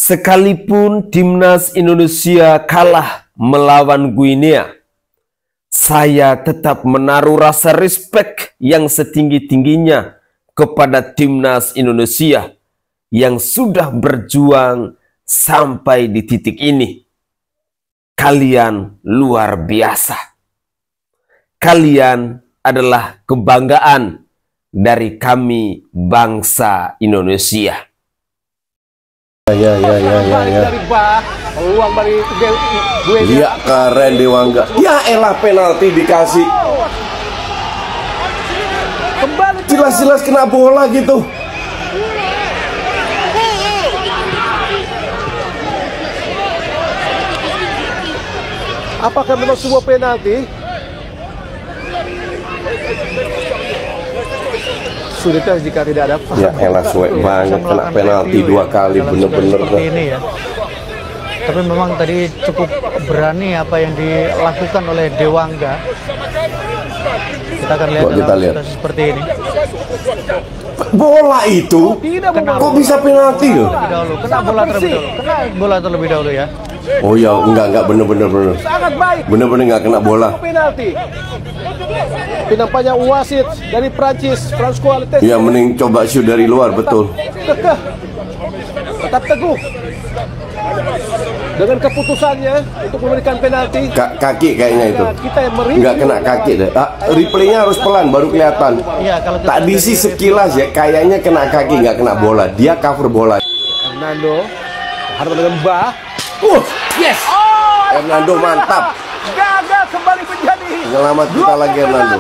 Sekalipun timnas Indonesia kalah melawan Guinea, saya tetap menaruh rasa respek yang setinggi-tingginya kepada timnas Indonesia yang sudah berjuang sampai di titik ini. Kalian luar biasa. Kalian adalah kebanggaan dari kami bangsa Indonesia. Ya. Peluang dari gue. Iya, keren Dewangga. Ya elah, penalti dikasih. Kembali Jelas-jelas kena bola gitu. Apakah memang sebuah penalti? Sulitnya jika tidak ada. Ya elah, suek banget kena penalti 2 kali, bener-bener. Seperti ini ya. Tapi memang tadi cukup berani apa yang dilakukan oleh Dewangga. Kita akan lihat dalam situasi seperti ini. Bola itu kok bisa penalti loh? Kena bola terlebih dahulu. Kena bola terlebih dahulu ya. Oh ya, enggak bener-bener. Sangat baik. Bener-bener enggak kena bola. Penalti. Penampannya wasit dari Prancis, François Letessier. Ya mending coba shoot dari luar, betul. Kekeh. Tetap teguh. Dengan keputusannya untuk memberikan penalti. Kaki kayaknya itu. Kita yang mereview. Enggak kena kaki deh. Replaynya harus pelan baru kelihatan. Iya, kalau Tadi sih sekilas ya kayaknya kena kaki, nggak kena bola. Dia cover bola. Hernando harus menembak. Yes. Hernando mantap. Gagal kembali menjadi Selamat kita lagi Hernando.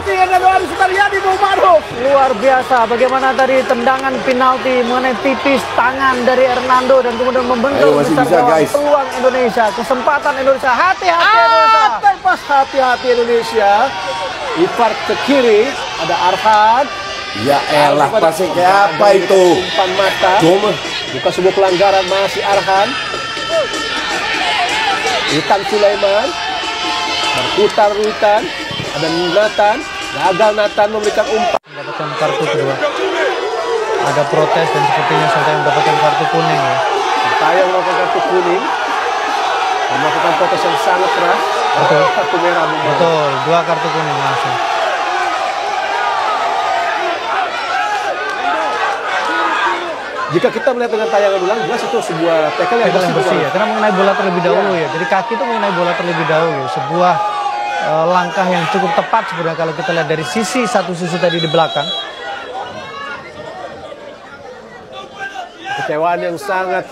luar biasa bagaimana tadi tendangan penalti mengenai tipis tangan dari Hernando dan kemudian membentuk masih besar bisa, gawang guys. peluang Indonesia, kesempatan Indonesia. Hati-hati Indonesia. Terpas hati-hati Indonesia. Ipar ke kiri ada Arhan. Ya elah, pasnya kayak apa itu? Umpan mata. Cuma Bukan sebuah pelanggaran, masih Arhan. Witan Sulaiman. Berputar Witan. Ada Nathan. Gagal Nathan memberikan umpan. Mendapatkan kartu kedua. Ada protes dan sepertinya sampai mendapatkan kartu kuning ya. Saya melakukan kartu kuning. Melakukan protes yang sangat keras. Betul. Kartu merah. Betul, 2 kartu kuning langsung. Jika kita melihat dengan tayangan ulang, jelas itu sebuah tackle yang Bersih ya, karena mengenai bola terlebih dahulu ya. Jadi kaki itu mengenai bola terlebih dahulu. Sebuah langkah yang cukup tepat sebenarnya kalau kita lihat dari satu sisi tadi di belakang. Kecewaan yang sangat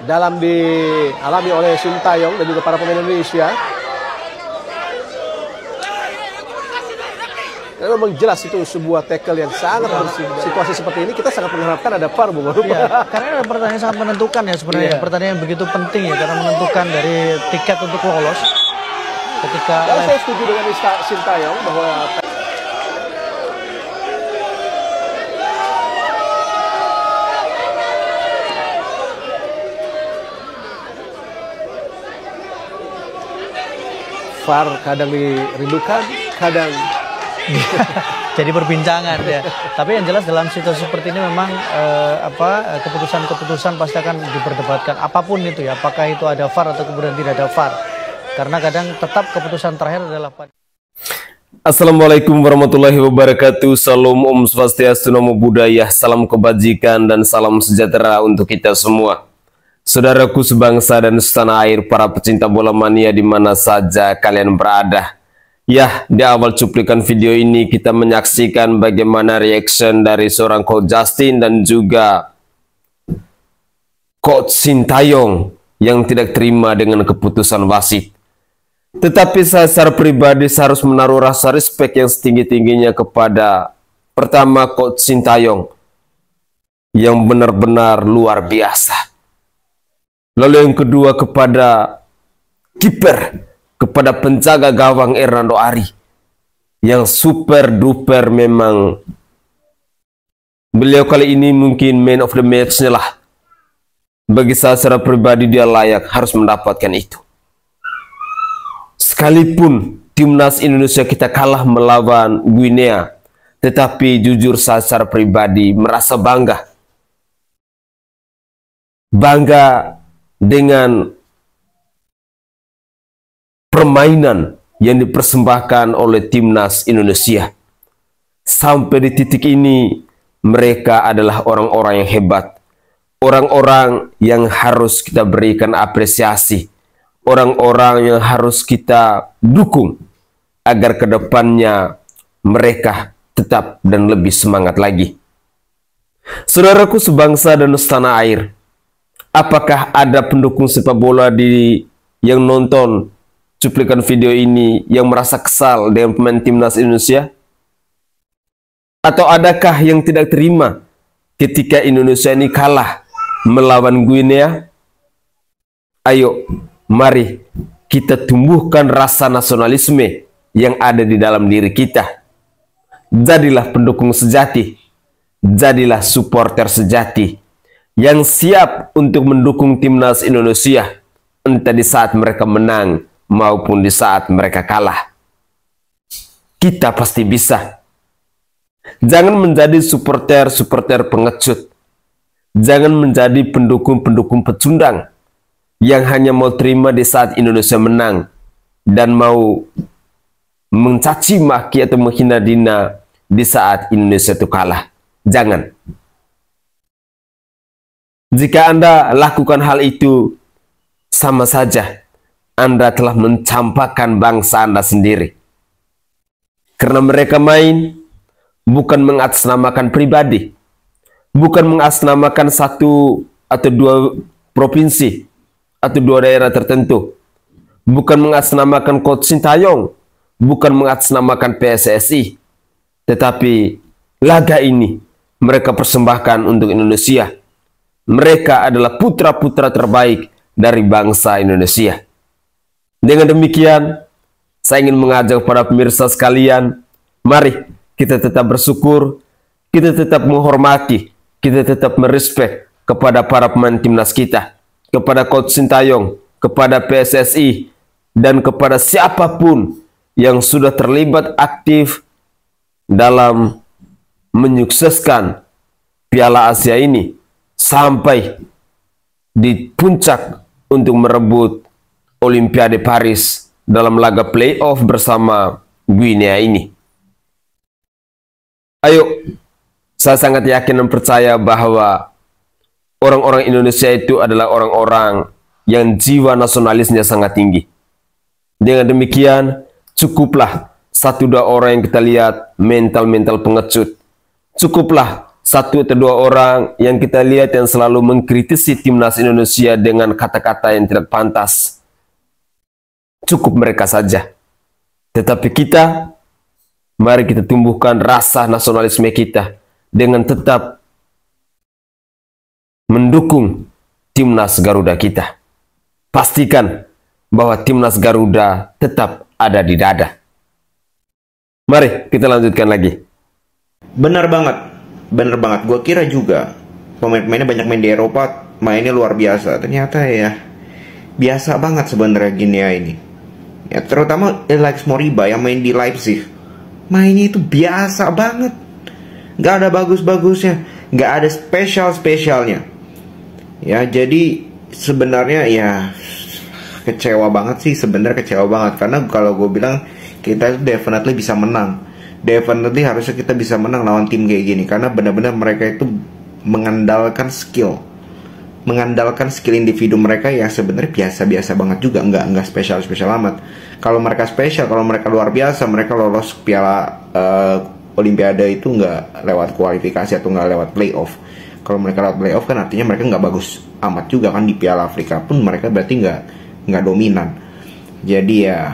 dalam dialami oleh Sintayong dan juga para pemain Indonesia. Karena memang jelas itu sebuah tackle yang sangat bersih. Situasi seperti ini kita sangat mengharapkan ada VAR, Bung. Ya, karena ada pertandingan sangat menentukan ya sebenarnya. Iya. Pertandingan begitu penting ya karena menentukan dari tiket untuk lolos. Ketika Dan saya setuju dengan Sintayong bahwa VAR kadang dirindukan, kadang jadi perbincangan ya. Tapi yang jelas dalam situasi seperti ini memang keputusan-keputusan pasti akan diperdebatkan apapun itu ya. Apakah itu ada VAR atau kemudian tidak ada VAR. Karena kadang tetap keputusan terakhir adalah Assalamualaikum warahmatullahi wabarakatuh. Salam Om Swastiastu, Namo Buddhaya, salam kebajikan dan salam sejahtera untuk kita semua. Saudaraku sebangsa dan setanah air, para pecinta bola mania di mana saja kalian berada. Ya, di awal cuplikan video ini kita menyaksikan bagaimana reaction dari seorang Coach Justin dan juga Coach Sintayong yang tidak terima dengan keputusan wasit. Tetapi saya secara pribadi harus menaruh rasa respek yang setinggi-tingginya kepada pertama Coach Sintayong yang benar-benar luar biasa. Lalu yang kedua kepada kiper, kepada penjaga gawang Hernando Ari yang super duper, memang beliau kali ini mungkin man of the match-nya lah. Bagi saya secara pribadi dia layak harus mendapatkan itu. Sekalipun timnas Indonesia kita kalah melawan Guinea, tetapi jujur saya secara pribadi merasa bangga bangga dengan permainan yang dipersembahkan oleh timnas Indonesia. Sampai di titik ini, mereka adalah orang-orang yang hebat, orang-orang yang harus kita berikan apresiasi, orang-orang yang harus kita dukung agar kedepannya mereka tetap dan lebih semangat lagi. Saudaraku sebangsa dan setanah air, apakah ada pendukung sepak bola yang nonton cuplikan video ini yang merasa kesal dengan pemain timnas Indonesia? Atau adakah yang tidak terima ketika Indonesia ini kalah melawan Guinea? Ayo, mari kita tumbuhkan rasa nasionalisme yang ada di dalam diri kita. Jadilah pendukung sejati, jadilah supporter sejati yang siap untuk mendukung timnas Indonesia, entah di saat mereka menang maupun di saat mereka kalah. Kita pasti bisa. Jangan menjadi supporter pengecut. Jangan menjadi pendukung pecundang yang hanya mau terima di saat Indonesia menang dan mau mencaci maki atau menghina dina di saat Indonesia itu kalah. Jangan. Jika Anda lakukan hal itu, sama saja Anda telah mencampakkan bangsa Anda sendiri. Karena mereka main bukan mengatasnamakan pribadi, bukan mengatasnamakan satu atau dua provinsi atau dua daerah tertentu, bukan mengatasnamakan Coach Sintayong, bukan mengatasnamakan PSSI, tetapi laga ini mereka persembahkan untuk Indonesia. Mereka adalah putra-putra terbaik dari bangsa Indonesia. Dengan demikian, saya ingin mengajak para pemirsa sekalian, mari kita tetap bersyukur, kita tetap menghormati, kita tetap merespek kepada para pemain timnas kita, kepada Coach Sintayong, kepada PSSI, dan kepada siapapun yang sudah terlibat aktif dalam menyukseskan Piala Asia ini sampai di puncak untuk merebut Olimpiade Paris dalam laga playoff bersama Guinea ini. Ayo, saya sangat yakin dan percaya bahwa orang-orang Indonesia itu adalah orang-orang yang jiwa nasionalisnya sangat tinggi. Dengan demikian, cukuplah satu dua orang yang kita lihat mental-mental pengecut. Cukuplah satu atau dua orang yang kita lihat yang selalu mengkritisi timnas Indonesia dengan kata-kata yang tidak pantas. Cukup mereka saja. Tetapi kita, mari kita tumbuhkan rasa nasionalisme kita dengan tetap mendukung timnas Garuda kita. Pastikan bahwa timnas Garuda tetap ada di dada. Mari kita lanjutkan lagi. Benar banget. Gue kira juga pemain-pemainnya banyak main di Eropa, mainnya luar biasa. Ternyata ya biasa banget sebenarnya Guinea ini. Ya, terutama Alex Moriba yang main di Leipzig, mainnya itu biasa banget. Gak ada bagus-bagusnya, gak ada spesialnya. Ya, jadi sebenarnya ya kecewa banget sih, karena kalau gue bilang kita definitely bisa menang. Definitely harusnya kita bisa menang lawan tim kayak gini, karena benar-benar mereka itu mengandalkan skill individu mereka yang sebenarnya biasa-biasa banget juga, nggak spesial amat. Kalau mereka spesial, kalau mereka luar biasa, mereka lolos Piala Olimpiade itu nggak lewat kualifikasi atau nggak lewat playoff. Kalau mereka lewat playoff kan artinya mereka nggak bagus amat juga kan. Di Piala Afrika pun mereka berarti nggak dominan. Jadi ya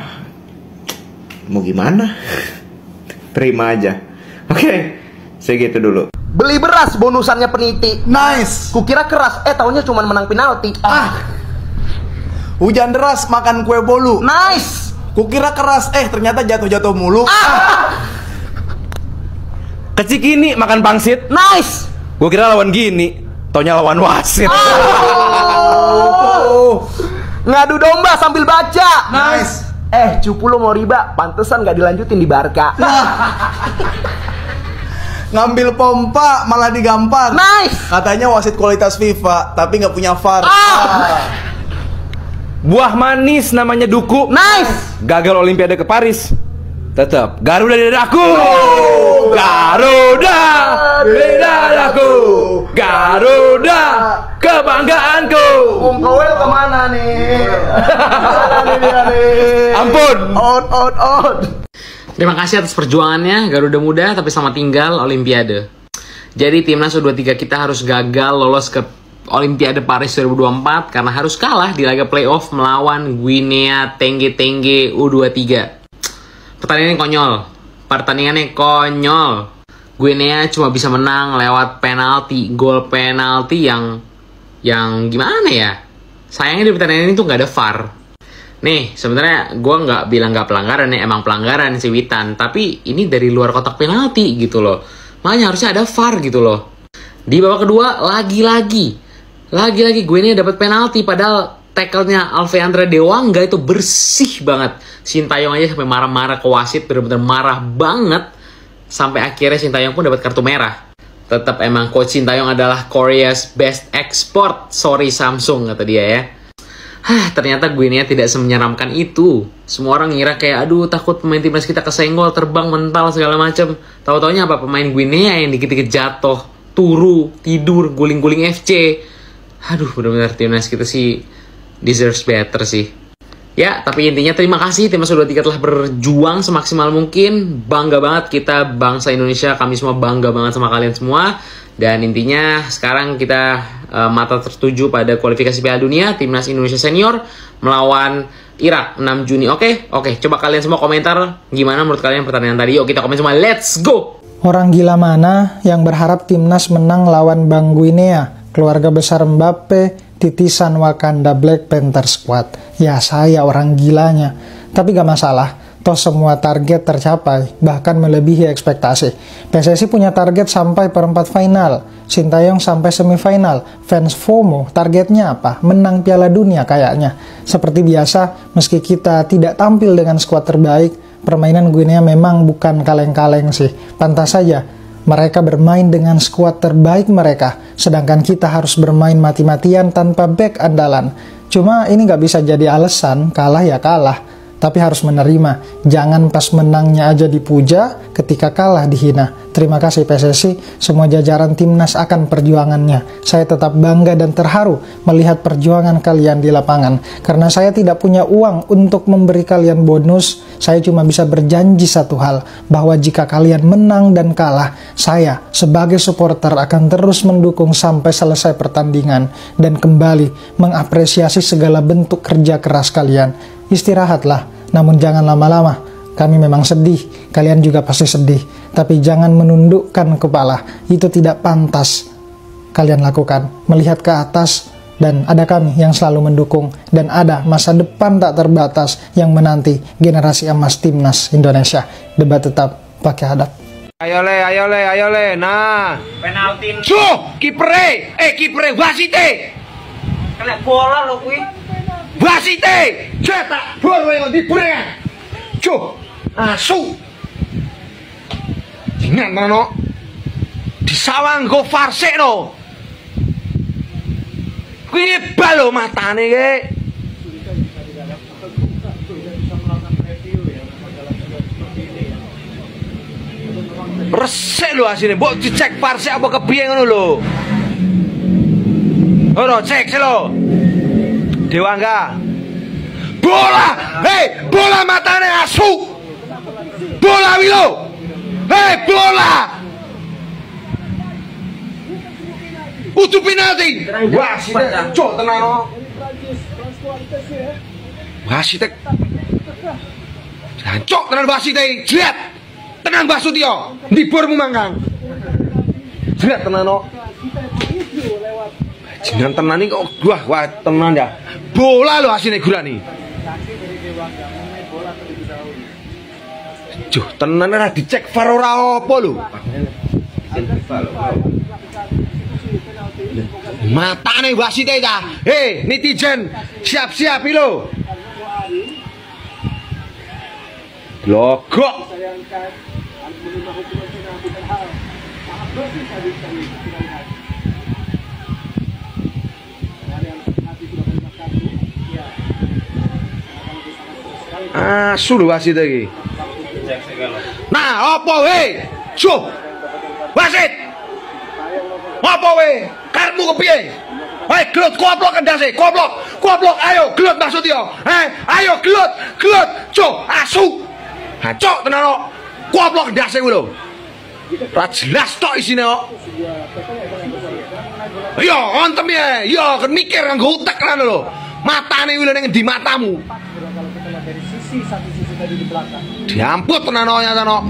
mau gimana? Terima aja. Oke, segitu dulu. Beli beras bonusannya peniti. Nice. Kukira keras, taunya cuma menang penalti. Hujan deras makan kue bolu. Nice. Kukira keras, ternyata jatuh-jatuh mulu. Kecik ini makan pangsit. Nice. Gue kira lawan gini, taunya lawan wasit. Ngadu domba sambil baca. Nice. Cupu lo mau riba, pantesan gak dilanjutin di Barca. Ngambil pompa malah digampar. Nice. Katanya wasit kualitas FIFA, tapi nggak punya VAR. Buah manis namanya duku. Nice. Gagal Olimpiade ke Paris. Tetap Garuda di dadaku. Garuda di dadaku. Garuda kebanggaanku. Bung Kowel kemana nih? Kemana nih dia nih? Ampun. Out. Terima kasih atas perjuangannya Garuda Muda, tapi selamat tinggal Olimpiade. Jadi timnas U23 kita harus gagal lolos ke Olimpiade Paris 2024 karena harus kalah di laga playoff melawan Guinea Tengge U23. Pertandingannya konyol. Guinea cuma bisa menang lewat gol penalti yang gimana ya? Sayangnya di pertandingan ini tuh nggak ada VAR. Nih, sebenarnya gue nggak bilang nggak pelanggaran ya, emang pelanggaran si Witan. Tapi ini dari luar kotak penalti gitu loh. Makanya harusnya ada VAR gitu loh. Di babak kedua, lagi-lagi Guinea dapat penalti. Padahal tackle-nya Alfeandra Dewangga itu bersih banget. Sintayong aja sampai marah-marah ke wasit, bener-bener marah banget. Sampai akhirnya Sintayong pun dapat kartu merah. Tetap emang Coach Sintayong adalah Korea's best export. Sorry Samsung, kata dia ya. Ternyata Guinea tidak semenyeramkan itu. Semua orang ngira kayak aduh takut pemain timnas kita kesenggol, terbang, mental segala macem. Tahu-taunya apa, pemain Guinea yang dikit-dikit jatuh, turu, tidur, guling-guling FC. Aduh, benar-benar timnas kita sih deserves better sih. Ya, tapi intinya terima kasih timnas U23 telah berjuang semaksimal mungkin. Bangga banget kita bangsa Indonesia, kami semua bangga banget sama kalian semua. Dan intinya sekarang kita mata tertuju pada kualifikasi Piala Dunia timnas Indonesia senior melawan Irak 6 Juni. Oke, coba kalian semua komentar gimana menurut kalian pertandingan tadi. Yuk kita komen semua, let's go. Orang gila mana yang berharap timnas menang lawan Bang Guinea? Keluarga besar Mbappe, titisan Wakanda Black Panther Squad. Ya saya orang gilanya. Tapi gak masalah, toh semua target tercapai, bahkan melebihi ekspektasi. PSSI punya target sampai perempat final, Sintayong sampai semifinal. Fans FOMO, targetnya apa? Menang Piala Dunia kayaknya. Seperti biasa, meski kita tidak tampil dengan skuad terbaik, permainan Guinea memang bukan kaleng-kaleng sih. Pantas saja mereka bermain dengan skuad terbaik mereka, sedangkan kita harus bermain mati-matian tanpa back andalan. Cuma ini nggak bisa jadi alasan, kalah ya kalah. Tapi harus menerima, jangan pas menangnya aja dipuja, ketika kalah dihina. Terima kasih PSSI, semua jajaran timnas akan perjuangannya. Saya tetap bangga dan terharu melihat perjuangan kalian di lapangan. Karena saya tidak punya uang untuk memberi kalian bonus, saya cuma bisa berjanji satu hal, bahwa jika kalian menang dan kalah, saya sebagai supporter akan terus mendukung sampai selesai pertandingan dan kembali mengapresiasi segala bentuk kerja keras kalian. Istirahatlah, namun jangan lama-lama. Kami memang sedih, kalian juga pasti sedih. Tapi jangan menundukkan kepala, itu tidak pantas kalian lakukan. Melihat ke atas, dan ada kami yang selalu mendukung. Dan ada masa depan tak terbatas yang menanti generasi emas timnas Indonesia. Debat tetap pakai adat. Ayo le, nah. Penalti. Kipre wasite. Kena bola lo kuwi. Wasite, cetak gol yang diburengan. Asu. Ingat no. Disawang go farse no. Kuwi balo matane ge. Resik lho asine, mbok dicek farse apa kepiye ngono lho. Ora cek lho. Dewangga. Bola! Hei, bola matane asu! Bola wilo! Hei, bola! Utu penalti! Wah, sitek cok tenang no. Wah, sitek. Cok tenan wasite, jret. Tenang Basutio, ndiburmu mangkang. Jret tenan no. Jangan tenan iki kok wah tenan ya. Bola lo asine gurani. Juh, tenan ora dicek VAR ora apa lho. Matane wasite ta. Hei, netizen, siap-siap iki lho. Logok. Sudah wasit lagi. Nah, apa we? Jo. Wasit. Apa we? Karmu kepiye? Hei, gelut koplok kendase, koplok, ayo gelut maksud yo. Ayo gelut, jo, asu. Ha, cok tenan kok. Koplok kendase kuwi lho. Ora jelas tok isine kok. Yo, ontem ya. Yo, kan mikir nganggo utek kan lho. Matane kuwi lho ning endi matamu? Diamput tenan kok nyata kok.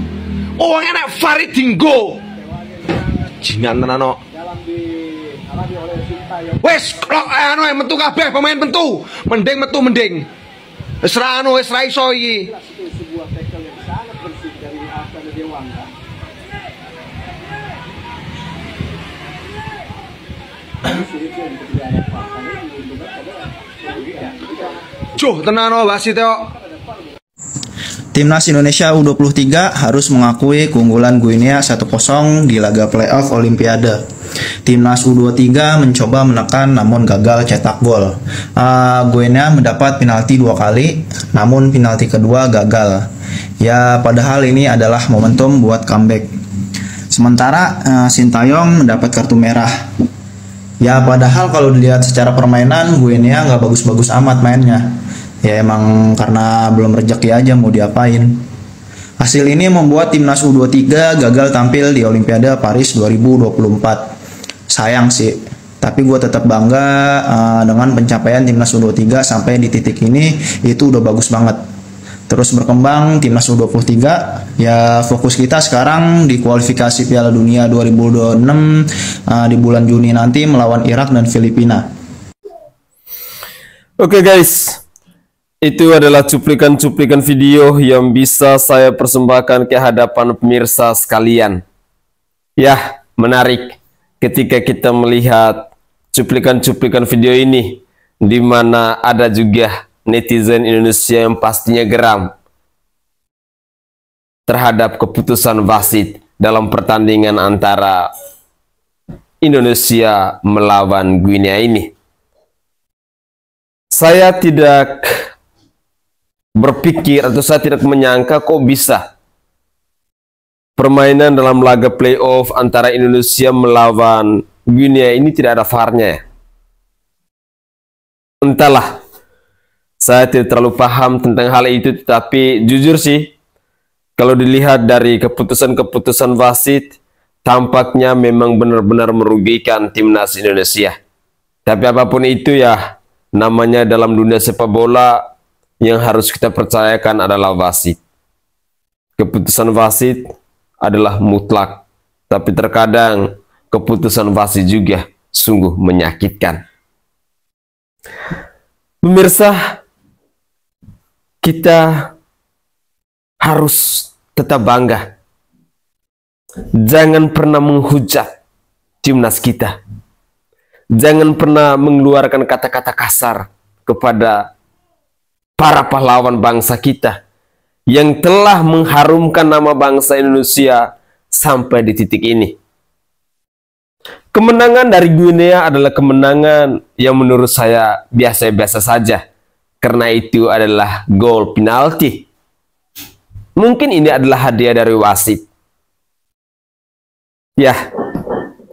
Oh, enak Farid Dinggo. Jingan tenan kok. Wes, kok anu metu kabeh pemain metu. Mending. Wis ra anu, wis ra iso iki. Cuh, tenan wasit kok. Timnas Indonesia U23 harus mengakui keunggulan Guinea 1-0 di laga playoff Olimpiade. Timnas U23 mencoba menekan namun gagal cetak gol. Guinea mendapat penalti 2 kali, namun penalti kedua gagal. Ya, padahal ini adalah momentum buat comeback. Sementara Sintayong mendapat kartu merah. Ya, padahal kalau dilihat secara permainan Guinea nggak bagus-bagus amat mainnya. Ya emang karena belum rezeki aja mau diapain. Hasil ini membuat timnas U23 gagal tampil di Olimpiade Paris 2024. Sayang sih, tapi gue tetap bangga dengan pencapaian timnas U23 sampai di titik ini. Itu udah bagus banget. Terus berkembang timnas U23, ya fokus kita sekarang di kualifikasi Piala Dunia 2026 di bulan Juni nanti melawan Irak dan Filipina. Oke guys, itu adalah cuplikan-cuplikan video yang bisa saya persembahkan ke hadapan pemirsa sekalian. Ya, menarik ketika kita melihat cuplikan-cuplikan video ini, di mana ada juga netizen Indonesia yang pastinya geram terhadap keputusan wasit dalam pertandingan antara Indonesia melawan Guinea ini. Saya tidak berpikir atau saya tidak menyangka kok bisa permainan dalam laga playoff antara Indonesia melawan Guinea ini tidak ada VAR-nya. Entahlah, saya tidak terlalu paham tentang hal itu, tetapi jujur sih, kalau dilihat dari keputusan-keputusan wasit, tampaknya memang benar-benar merugikan timnas Indonesia. Tapi apapun itu ya, namanya dalam dunia sepak bola, yang harus kita percayakan adalah wasit. Keputusan wasit adalah mutlak, tapi terkadang keputusan wasit juga sungguh menyakitkan. Pemirsa, kita harus tetap bangga. Jangan pernah menghujat timnas kita. Jangan pernah mengeluarkan kata-kata kasar kepada para pahlawan bangsa kita yang telah mengharumkan nama bangsa Indonesia sampai di titik ini. Kemenangan dari Guinea adalah kemenangan yang menurut saya biasa-biasa saja, karena itu adalah gol penalti. Mungkin ini adalah hadiah dari wasit. Ya,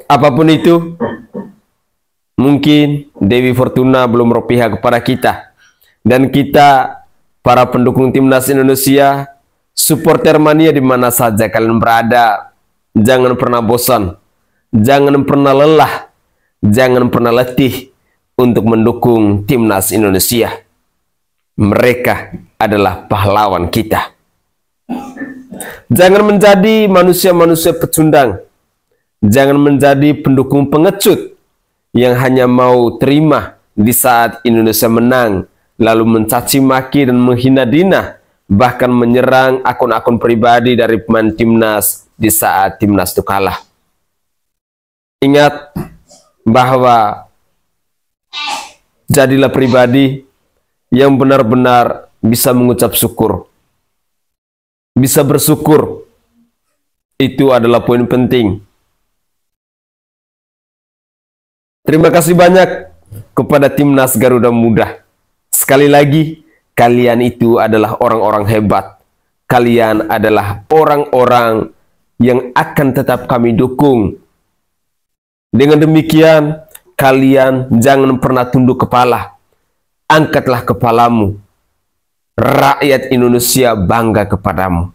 apapun itu, mungkin Dewi Fortuna belum berpihak kepada kita. Dan kita, para pendukung timnas Indonesia, supporter mania di mana saja kalian berada, jangan pernah bosan, jangan pernah lelah, jangan pernah letih untuk mendukung timnas Indonesia. Mereka adalah pahlawan kita. Jangan menjadi manusia-manusia pecundang, jangan menjadi pendukung pengecut yang hanya mau terima di saat Indonesia menang, lalu mencaci maki dan menghina Dina, bahkan menyerang akun-akun pribadi dari pemain timnas di saat timnas itu kalah. Ingat bahwa jadilah pribadi yang benar-benar bisa mengucap syukur, bisa bersyukur. Itu adalah poin penting. Terima kasih banyak kepada Timnas Garuda Muda. Sekali lagi, kalian itu adalah orang-orang hebat. Kalian adalah orang-orang yang akan tetap kami dukung. Dengan demikian, kalian jangan pernah tunduk kepala. Angkatlah kepalamu. Rakyat Indonesia bangga kepadamu.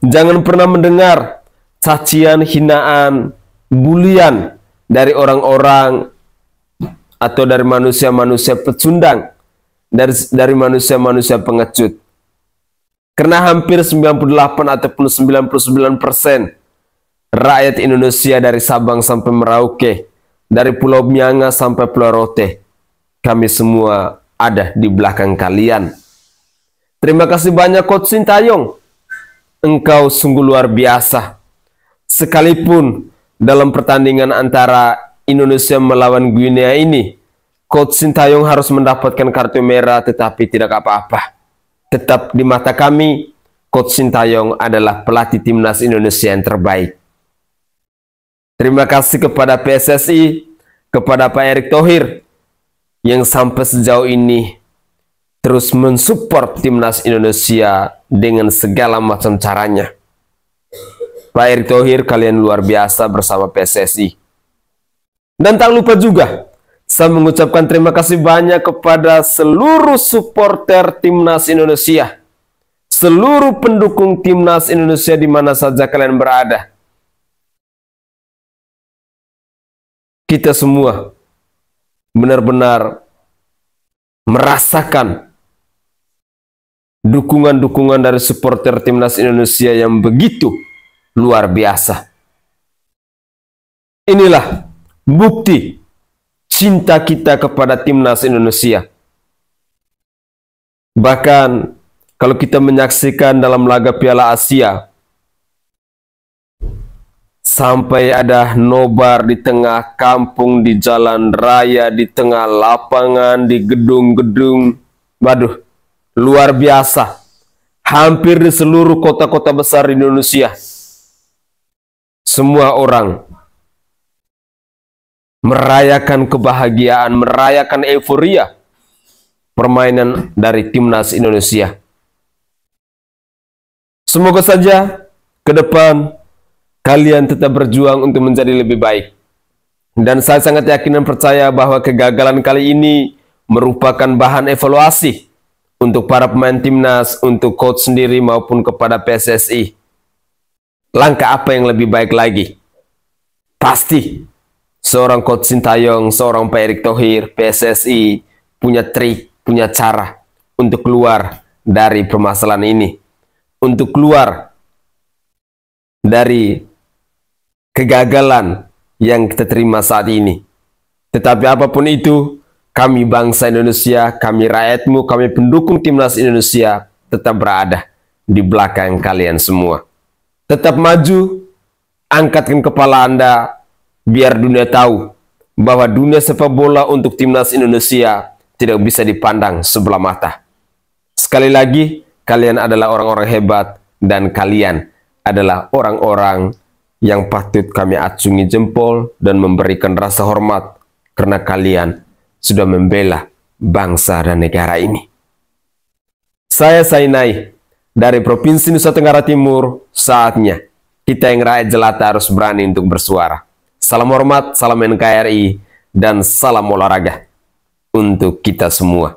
Jangan pernah mendengar cacian, hinaan, bulian dari orang-orang atau dari manusia-manusia pecundang, dari manusia-manusia pengecut. Karena hampir 98 ataupun 99% rakyat Indonesia dari Sabang sampai Merauke, dari Pulau Mianga sampai Pulau Rote, kami semua ada di belakang kalian. Terima kasih banyak Coach Sintayong. Engkau sungguh luar biasa. Sekalipun dalam pertandingan antara Indonesia melawan Guinea ini, Coach Sintayong harus mendapatkan kartu merah, tetapi tidak apa-apa. Tetap di mata kami, Coach Sintayong adalah pelatih Timnas Indonesia yang terbaik. Terima kasih kepada PSSI, kepada Pak Erick Thohir, yang sampai sejauh ini terus mensupport Timnas Indonesia dengan segala macam caranya. Pak Erick Thohir, kalian luar biasa bersama PSSI. Dan tak lupa juga, saya mengucapkan terima kasih banyak kepada seluruh supporter Timnas Indonesia, seluruh pendukung Timnas Indonesia di mana saja kalian berada. Kita semua benar-benar merasakan dukungan-dukungan dari supporter Timnas Indonesia yang begitu luar biasa. Inilah bukti cinta kita kepada Timnas Indonesia. Bahkan kalau kita menyaksikan dalam laga Piala Asia, sampai ada nobar di tengah kampung, di jalan raya, di tengah lapangan, di gedung-gedung. Waduh, luar biasa. Hampir di seluruh kota-kota besar di Indonesia, semua orang merayakan kebahagiaan, merayakan euforia permainan dari Timnas Indonesia. Semoga saja ke depan kalian tetap berjuang untuk menjadi lebih baik. Dan saya sangat yakin dan percaya bahwa kegagalan kali ini merupakan bahan evaluasi untuk para pemain Timnas, untuk coach sendiri maupun kepada PSSI. Langkah apa yang lebih baik lagi? Pasti seorang Coach Sintayong, seorang Pak Erick Thohir, PSSI punya trik, punya cara untuk keluar dari permasalahan ini, untuk keluar dari kegagalan yang kita terima saat ini. Tetapi apapun itu, kami bangsa Indonesia, kami rakyatmu, kami pendukung Timnas Indonesia tetap berada di belakang kalian semua. Tetap maju, angkatkan kepala Anda, biar dunia tahu bahwa dunia sepak bola untuk Timnas Indonesia tidak bisa dipandang sebelah mata. Sekali lagi, kalian adalah orang-orang hebat dan kalian adalah orang-orang yang patut kami acungi jempol dan memberikan rasa hormat karena kalian sudah membela bangsa dan negara ini. Saya Sainai dari Provinsi Nusa Tenggara Timur, saatnya kita yang rakyat jelata harus berani untuk bersuara. Salam hormat, salam NKRI, dan salam olahraga untuk kita semua.